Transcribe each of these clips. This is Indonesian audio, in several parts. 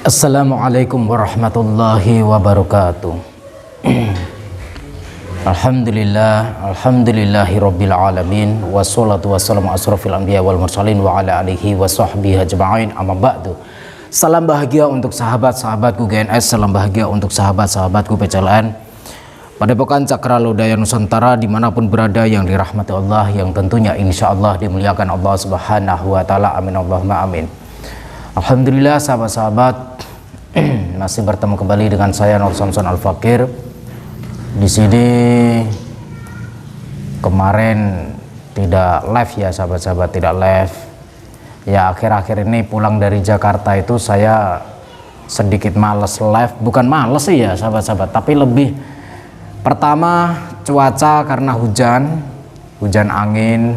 Assalamualaikum warahmatullahi wabarakatuh. Alhamdulillahi rabbil alamin, wassalatu wassalamu asrofil anbiya wal mursalin wa ala alihi wa sahbihi ajma'in, amma ba'du. Salam bahagia untuk sahabat-sahabatku GNS, salam bahagia untuk sahabat-sahabatku PCLN Padepokan Cakra Lodaya Nusantara dimanapun berada, yang dirahmati Allah, yang tentunya insya Allah dimuliakan Allah subhanahu wa ta'ala. Amin Allahumma amin. Alhamdulillah sahabat-sahabat, masih bertemu kembali dengan saya Nur Samson Al-Fakir. Di sini kemarin tidak live ya sahabat-sahabat, tidak live. Ya akhir-akhir ini pulang dari Jakarta itu saya sedikit males live, bukan males sih ya sahabat-sahabat, tapi lebih pertama cuaca karena hujan angin,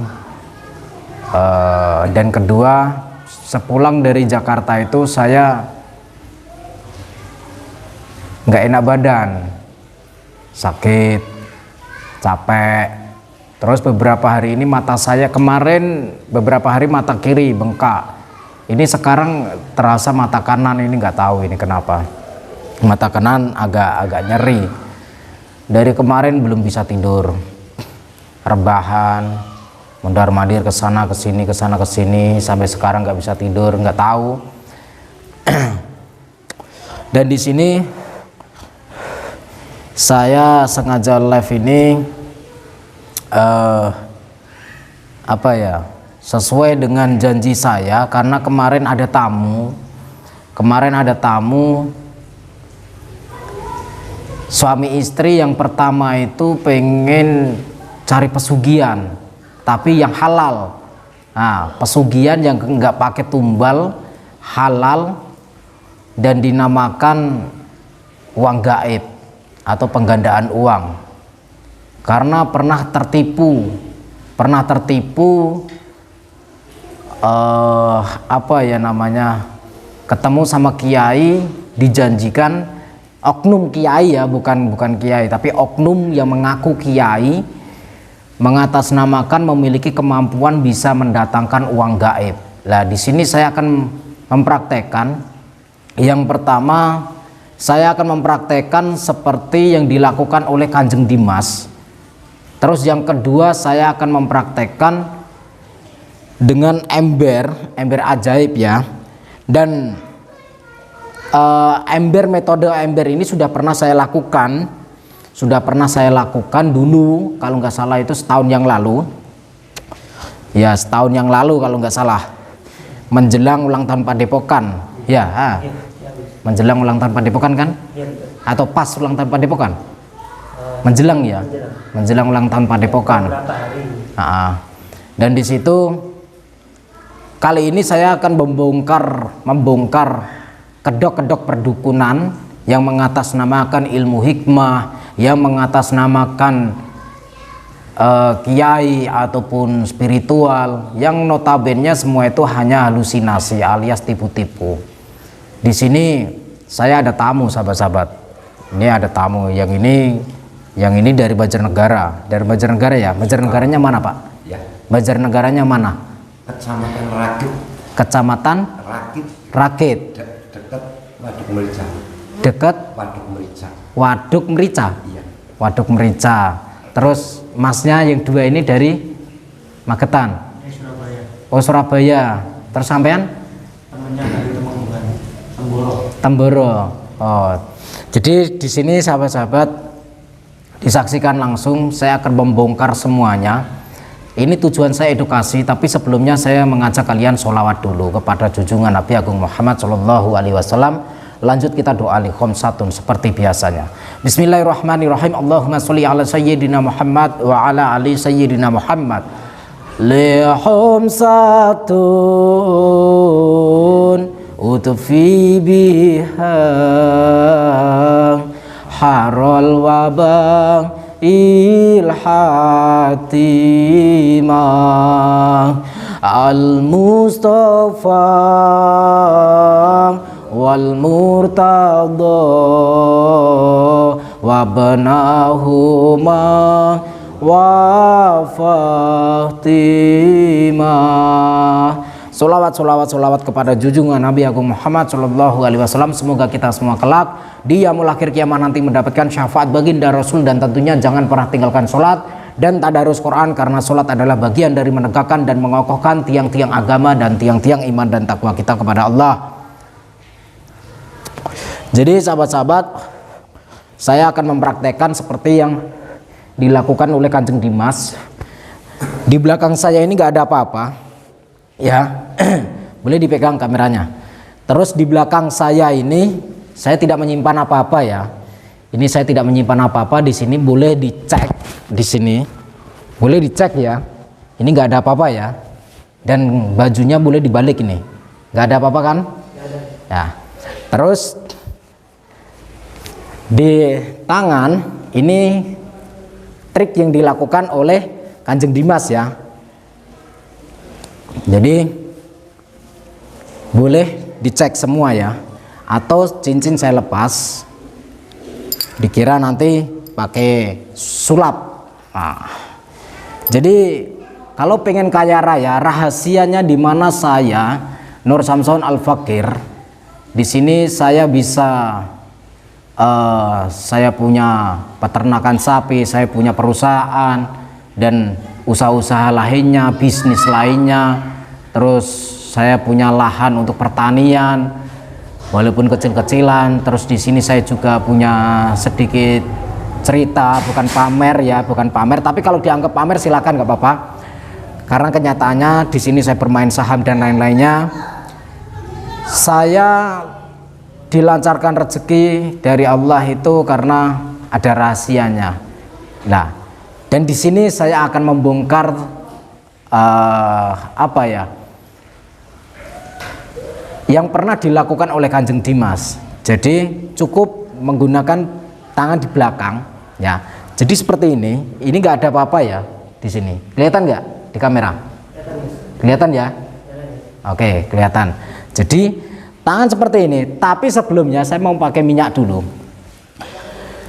dan kedua sepulang dari Jakarta itu saya nggak enak badan, sakit, capek. Terus beberapa hari ini mata saya, kemarin beberapa hari mata kiri bengkak, ini sekarang terasa mata kanan ini nggak tahu ini kenapa, mata kanan agak nyeri. Dari kemarin belum bisa tidur, rebahan, mondar-mandir ke sana ke sini, sampai sekarang nggak bisa tidur, nggak tahu. Dan di sini saya sengaja live ini sesuai dengan janji saya, karena kemarin ada tamu suami istri yang pertama itu pengen cari pesugihan tapi yang halal. Nah, pesugihan yang nggak pakai tumbal, halal, dan dinamakan uang gaib atau penggandaan uang. Karena pernah tertipu, ketemu sama kiai, dijanjikan oknum kiai ya, bukan kiai, tapi oknum yang mengaku kiai, mengatasnamakan memiliki kemampuan bisa mendatangkan uang gaib. Nah, di sini saya akan mempraktekkan. Yang pertama, saya akan mempraktekkan seperti yang dilakukan oleh Kanjeng Dimas. Terus yang kedua, saya akan mempraktekkan dengan ember ajaib ya. Dan metode ember ini sudah pernah saya lakukan dulu, kalau nggak salah itu setahun yang lalu kalau nggak salah, menjelang ulang tahun Padepokan ya. Menjelang ulang tahun Padepokan kan, atau pas ulang tahun Padepokan, menjelang ulang tahun Padepokan. Dan di situ kali ini saya akan membongkar kedok-kedok perdukunan yang mengatasnamakan ilmu hikmah, yang mengatasnamakan kiai ataupun spiritual, yang notabene semua itu hanya halusinasi alias tipu-tipu. Di sini saya ada tamu sahabat-sahabat. Ini ada tamu, yang ini dari Banjarnegara. Dari Banjarnegara ya. Banjarnegaranya mana Pak? Ya. Banjarnegaranya mana? Kecamatan Rakit. Kecamatan Rakit. Dekat Waduk Merica. Dekat Waduk Merica. Waduk Merica. Iya. Waduk Merica. Terus masnya yang dua ini dari Magetan. Surabaya. Oh Surabaya. Terus sampean? Temannya dari Temboro. Oh, jadi di sini sahabat-sahabat disaksikan langsung, saya akan membongkar semuanya. Ini tujuan saya edukasi, tapi sebelumnya saya mengajak kalian sholawat dulu kepada junjungan Nabi Agung Muhammad Shallallahu Alaihi Wasallam. Lanjut kita doa li khamsatun seperti biasanya. Bismillahirrahmanirrahim. Allahumma sholli ala sayyidina Muhammad wa ala ali sayyidina Muhammad. Li khamsatun utfi biha harol wabang ilhatimah al-mustafa wal murtada wa banahuma wa fatimah. Solawat kepada junjungan Nabi Agung Muhammad Shallallahu Alaihi Wasallam. Semoga kita semua kelak di yaumul akhir kiamat nanti mendapatkan syafaat baginda Rasul, dan tentunya jangan pernah tinggalkan sholat dan tadarus Quran, karena sholat adalah bagian dari menegakkan dan mengokohkan tiang-tiang agama dan tiang-tiang iman dan takwa kita kepada Allah. Jadi sahabat-sahabat, saya akan mempraktekkan seperti yang dilakukan oleh Kanjeng Dimas. Di belakang saya ini nggak ada apa-apa, ya. Boleh dipegang kameranya. Terus di belakang saya ini saya tidak menyimpan apa-apa ya. Ini saya tidak menyimpan apa-apa di sini. Boleh dicek di sini. Boleh dicek ya. Ini nggak ada apa-apa ya. Dan bajunya boleh dibalik ini. Nggak ada apa-apa kan? Nggak ada. Ya. Terus di tangan ini trik yang dilakukan oleh Kanjeng Dimas ya. Jadi boleh dicek semua ya, atau cincin saya lepas, dikira nanti pakai sulap. Nah, jadi kalau pengen kaya raya, rahasianya di mana saya Nur Samson Al Fakir. Di sini saya bisa saya punya peternakan sapi, saya punya perusahaan dan usaha-usaha lainnya, bisnis lainnya. Terus saya punya lahan untuk pertanian, walaupun kecil-kecilan. Terus di sini saya juga punya sedikit cerita, bukan pamer ya, bukan pamer. Tapi kalau dianggap pamer silakan, nggak apa-apa. Karena kenyataannya di sini saya bermain saham dan lain-lainnya. Saya dilancarkan rezeki dari Allah itu karena ada rahasianya. Nah, dan di sini saya akan membongkar apa ya? Yang pernah dilakukan oleh Kanjeng Dimas. Jadi cukup menggunakan tangan di belakang ya. Jadi seperti ini nggak ada apa-apa ya di sini. Kelihatan nggak di kamera? Kelihatan ya? Oke, kelihatan. Jadi tangan seperti ini, tapi sebelumnya saya mau pakai minyak dulu.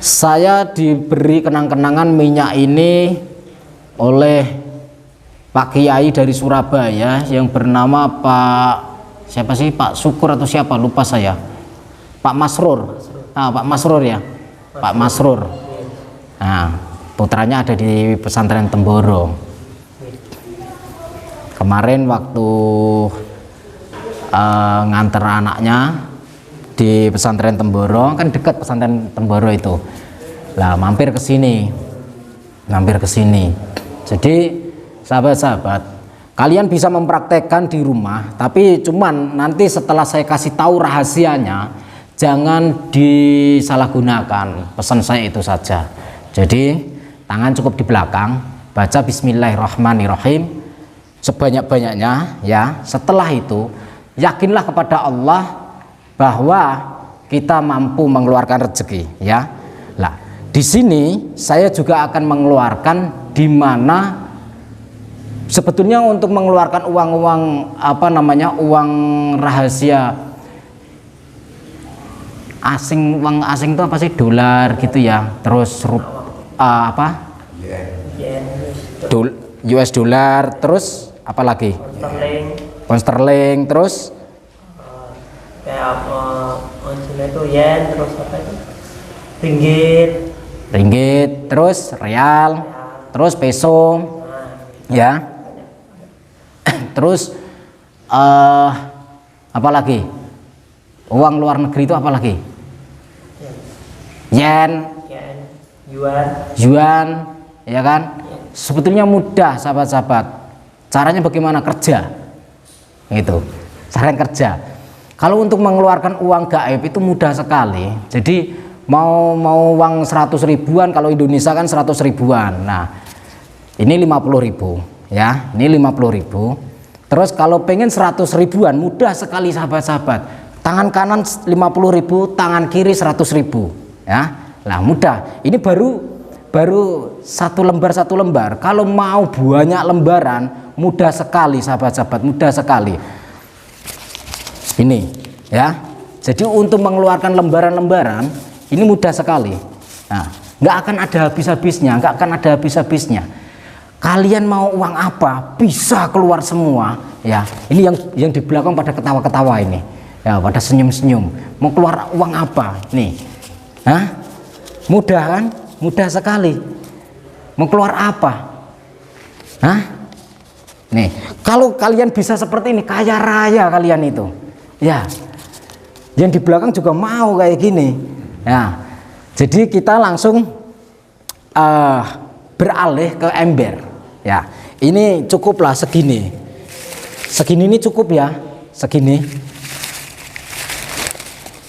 Saya diberi kenang-kenangan minyak ini oleh Pak Kiai dari Surabaya yang bernama Pak siapa sih, Pak Syukur atau siapa, lupa saya. Pak Masrur. Pak Masrur ya. Pak Masrur. Nah, putranya ada di pesantren Temboro. Kemarin waktu nganter anaknya di pesantren Temboro, kan dekat pesantren Temboro itu. Lah mampir ke sini. Jadi sahabat-sahabat, kalian bisa mempraktekkan di rumah, tapi cuman nanti setelah saya kasih tahu rahasianya, jangan disalahgunakan. Pesan saya itu saja. Jadi tangan cukup di belakang, baca Bismillahirrahmanirrahim sebanyak-banyaknya ya. Setelah itu yakinlah kepada Allah bahwa kita mampu mengeluarkan rezeki ya. Lah, di sini saya juga akan mengeluarkan di mana sebetulnya untuk mengeluarkan uang-uang uang rahasia asing, uang asing itu apa sih, dolar gitu ya, terus US dollar, terus apa lagi, pound sterling, terus kayak itu yen, terus apa itu ringgit, terus real, terus peso ya. Terus apa lagi? Uang luar negeri itu apa lagi? Yen, yuan, ya kan? Sebetulnya mudah sahabat-sahabat. Caranya bagaimana? Kerja. Gitu. Caranya kerja. Kalau untuk mengeluarkan uang gaib itu mudah sekali. Jadi mau uang 100 ribuan, kalau Indonesia kan 100 ribuan. Nah, ini 50 ribu ya. Ini 50 ribu. Terus kalau pengen 100 ribuan mudah sekali sahabat-sahabat. Tangan kanan 50 ribu, tangan kiri 100 ribu ya. Nah, mudah. Ini baru satu lembar. Kalau mau banyak lembaran mudah sekali sahabat-sahabat, mudah sekali. Ini ya. Jadi untuk mengeluarkan lembaran-lembaran ini mudah sekali. Nah, nggak akan ada habis-habisnya, Kalian mau uang apa bisa keluar semua ya. Ini yang di belakang pada ketawa-ketawa ini ya, pada senyum-senyum. Mau keluar uang apa nih? Hah? Mudah kan? Mudah sekali. Mau keluar apa? Hah? Nih, kalau kalian bisa seperti ini, kaya raya kalian itu. Ya. Yang di belakang juga mau kayak gini. Ya. Jadi kita langsung beralih ke ember. Ya. Ini cukuplah segini. Segini ini cukup ya. Segini.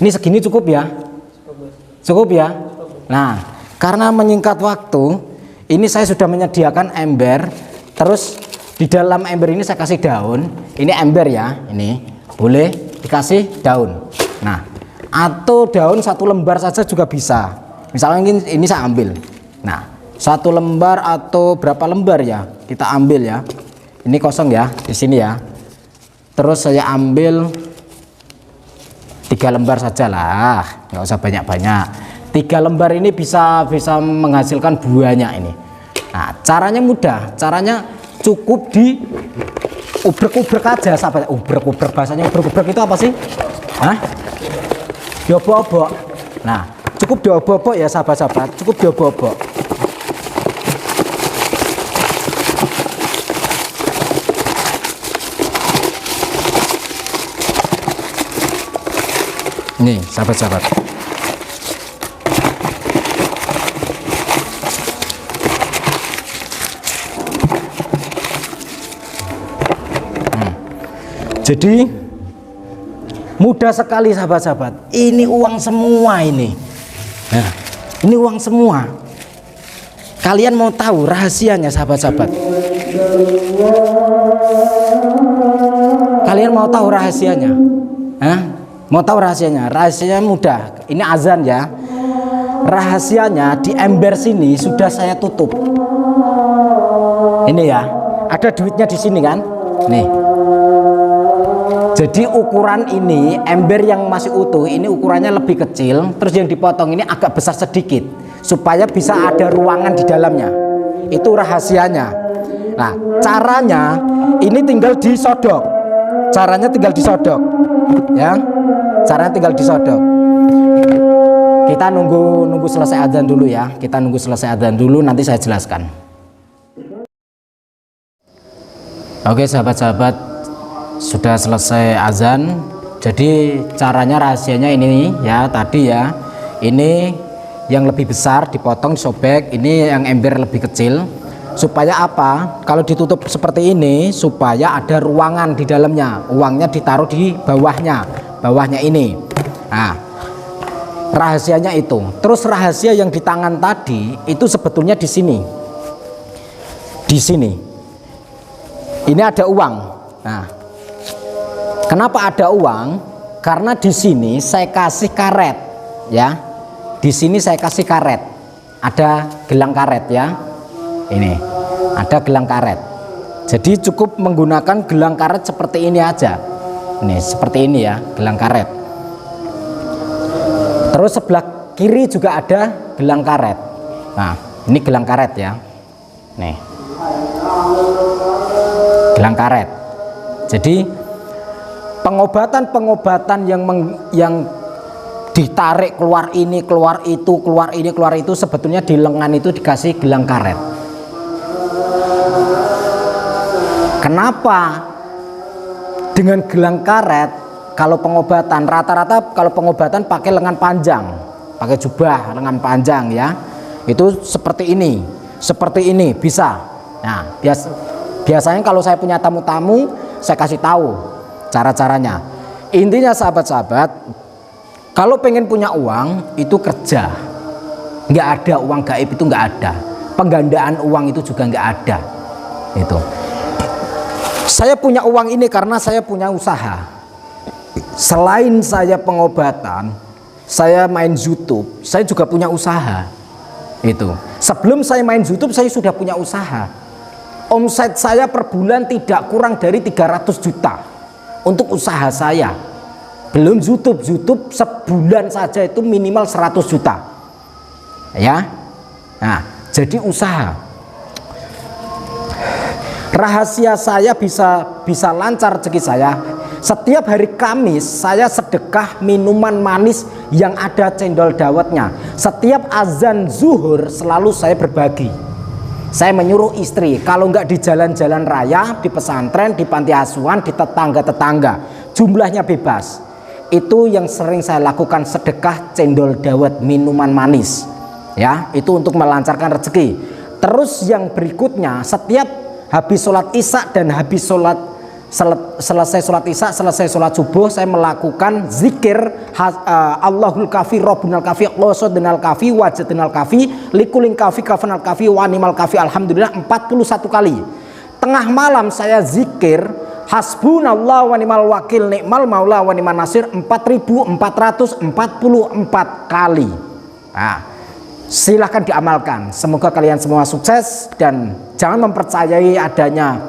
Ini segini cukup ya. Cukup ya. Nah, karena menyingkat waktu, ini saya sudah menyediakan ember. Terus di dalam ember ini saya kasih daun. Ini ember ya. Ini boleh dikasih daun. Nah, atau daun 1 lembar saja juga bisa. Misalnya ini saya ambil. Nah, 1 lembar atau berapa lembar ya? Kita ambil ya. Ini kosong ya di sini ya. Terus saya ambil 3 lembar saja lah, nggak usah banyak-banyak. 3 lembar ini bisa menghasilkan banyak ini. Nah, caranya mudah. Caranya cukup di ubrek-ubrek aja sahabat. Ubrek-ubrek, bahasanya ubrek-ubrek itu apa sih? Hah? Diobok-obok. Nah, cukup diobok-obok ya sahabat-sahabat. Cukup diobok-obok. Nih sahabat-sahabat. Jadi mudah sekali sahabat-sahabat. Ini uang semua ini. Nah, ini uang semua. Kalian mau tahu rahasianya sahabat-sahabat? Kalian mau tahu rahasianya? Hah? Mau tahu rahasianya? Rahasianya mudah. Ini azan ya. Rahasianya di ember sini sudah saya tutup. Ini ya. Ada duitnya di sini kan? Nih. Jadi ukuran ini ember yang masih utuh ini ukurannya lebih kecil, terus yang dipotong ini agak besar sedikit supaya bisa ada ruangan di dalamnya. Itu rahasianya. Nah, caranya ini tinggal disodok. Caranya tinggal disodok. Ya. Caranya tinggal disodok. Kita nunggu selesai adzan dulu ya. Kita nunggu selesai adzan dulu, nanti saya jelaskan. Oke sahabat-sahabat, sudah selesai azan. Jadi caranya rahasianya ini ya, tadi ya. Ini yang lebih besar dipotong, disobek. Ini yang ember lebih kecil. Supaya apa? Kalau ditutup seperti ini supaya ada ruangan di dalamnya. Uangnya ditaruh di bawahnya. Bawahnya ini. Nah, rahasianya itu. Terus rahasia yang di tangan tadi itu sebetulnya di sini. Di sini. Ini ada uang. Nah, kenapa ada uang? Karena di sini saya kasih karet, ya. Di sini saya kasih karet. Ada gelang karet ya. Ini ada gelang karet. Jadi cukup menggunakan gelang karet seperti ini aja. Ini seperti ini ya, gelang karet. Terus sebelah kiri juga ada gelang karet. Nah, ini gelang karet ya. Nih. Gelang karet. Jadi pengobatan yang ditarik keluar ini, keluar itu, keluar ini, keluar itu, sebetulnya di lengan itu dikasih gelang karet. Kenapa dengan gelang karet? Kalau pengobatan rata-rata kalau pengobatan pakai lengan panjang, pakai jubah lengan panjang ya. Itu seperti ini bisa. Nah, biasanya kalau saya punya tamu-tamu, saya kasih tahu cara-caranya. Intinya sahabat-sahabat, kalau pengen punya uang itu kerja. Nggak ada uang gaib, itu nggak ada. Penggandaan uang itu juga nggak ada. Itu. Saya punya uang ini karena saya punya usaha. Selain saya pengobatan, saya main YouTube, saya juga punya usaha. Itu. Sebelum saya main YouTube, saya sudah punya usaha. Omset saya per bulan tidak kurang dari 300 juta untuk usaha saya. Belum YouTube sebulan saja itu minimal 100 juta. Ya. Nah, jadi usaha. Rahasia saya bisa lancar rezeki saya. Setiap hari Kamis saya sedekah minuman manis yang ada cendol dawetnya. Setiap azan zuhur selalu saya berbagi. Saya menyuruh istri, kalau nggak di jalan-jalan raya, di pesantren, di panti asuhan, di tetangga-tetangga, jumlahnya bebas. Itu yang sering saya lakukan, sedekah cendol dawet, minuman manis. Ya, itu untuk melancarkan rezeki. Terus yang berikutnya, setiap habis sholat isya dan habis selesai sholat isya, selesai sholat subuh, saya melakukan zikir Allahul kafi, Rabbunal kafi, Qasodunal kafi, Wajadunal kafi, Likulin kafi, Kafanal kafi, Wanimal kafi, Alhamdulillah 41 kali. Tengah malam saya zikir Hasbunallah wa ni'mal wakil, ni'mal maula wa ni'man nasir 4444 kali. Nah, silahkan diamalkan. Semoga kalian semua sukses dan jangan mempercayai adanya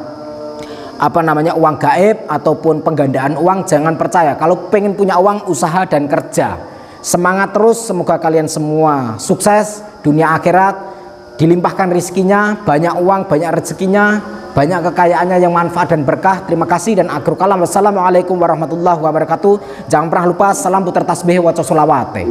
uang gaib ataupun penggandaan uang. Jangan percaya. Kalau pengen punya uang, usaha dan kerja. Semangat terus, semoga kalian semua sukses dunia akhirat, dilimpahkan rezekinya, banyak uang, banyak rezekinya, banyak kekayaannya yang manfaat dan berkah. Terima kasih dan akhir kalam. Wassalamualaikum warahmatullahi wabarakatuh. Jangan pernah lupa salam putar tasbih wa sholawat.